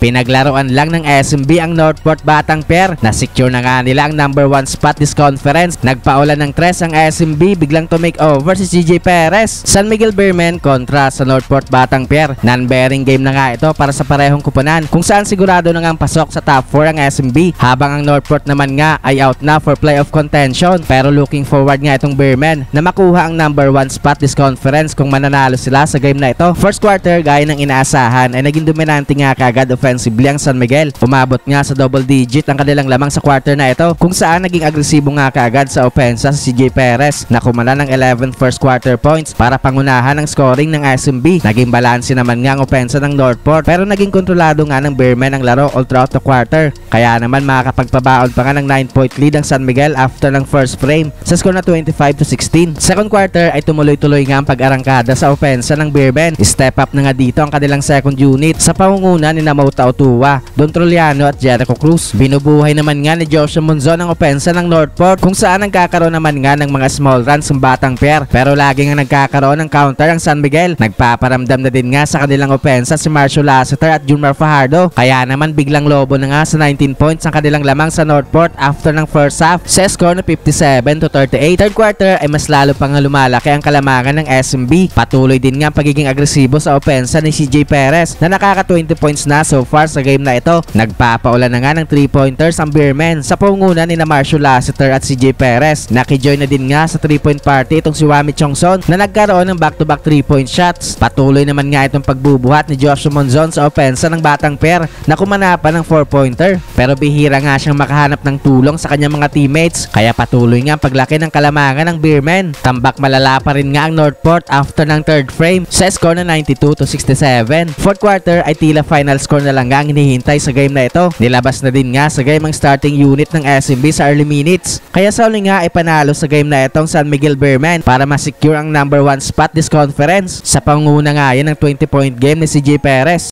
Pinaglaruan lang ng SMB ang Northport Batang Pair. Na-secure na nga nila ang number 1 spot this conference. Nagpaulan ng 3 ang SMB, biglang to make over si CJ Perez. San Miguel Beermen kontra sa Northport Batang Pair. Non-bearing game na nga ito para sa parehong kupunan, kung saan sigurado na ngang pasok sa top 4 ang SMB, habang ang Northport naman nga ay out na for playoff contention. Pero looking forward nga itong Beermen na makuha ang number 1 spot this conference kung mananalo sila sa game na ito. First quarter, gaya ng inaasahan, ay naging dominante nga kagad offensively ang San Miguel. Umabot nga sa double digit ang kanilang lamang sa quarter na ito, kung saan naging agresibo nga kagad sa opensa si CJ Perez na kumala ng 11 first quarter points para pangunahan ang scoring ng SMB. Naging balanse naman nga ang opensa ng Northport, pero naging kontrolado nga ng Beermen ang laro all throughout the quarter. Kaya naman makakapagpabaon pa nga ng 9-point lead ang San Miguel after ng first frame sa score na 25-16. Second quarter ay tumuloy-tuloy nga ang pag-arangkada sa opensa ng Beermen. Step up na nga dito ang kanilang second unit sa pangunguna ni Mauta Otua, Don Troliano at Jericho Cruz. Binubuhay naman nga ni Joshua Monzon ang opensa ng Northport, kung saan nagkakaroon naman nga ng mga small runs ng Batang Pair, pero lagi nga nagkakaroon ng counter ang San Miguel. Nagpaparamdam na din nga sa kanilang opensa si Marshall Lassiter at Junmar Fajardo, kaya naman biglang lobo na nga sa 19 points ang kanilang lamang sa Northport after ng first half sa score na 57-38. Third quarter ay mas lalo pang lumalaki ang kalamangan ng SMB. Patuloy din nga pagiging agresibo sa opensa ni CJ Perez na nakaka 20 points na so far sa game na ito. Nagpapaulan na nga ng 3-pointers ang Beermen sa pangunguna ni Marshall Lassiter at CJ Perez. Nakijoin na din nga sa 3-point party itong si Wami Chongson na nagkaroon ng back-to-back 3-point shots. Patuloy naman nga itong pagbubuhat ni Joshua Monzon sa opensa ng Batang Pair na kumanapan ng 4-pointer, pero bihira nga siyang makahanap ng tulong sa kanyang mga teammates, kaya patuloy nga ang paglaki ng kalamangan ng Beermen. Tambak malala pa rin nga ang Northport after ng third frame sa score na 92-67. Fourth quarter ay tila final score na lang nga ang hinihintay sa game na ito. Nilabas na din nga sa game ang starting unit ng SMB sa early minutes, kaya sa uli nga ay panalo sa game na itong San Miguel Beermen para ma-secure ang number 1 spot this conference. Sa panguna nga yan ng 20-point game ni CJ Perez.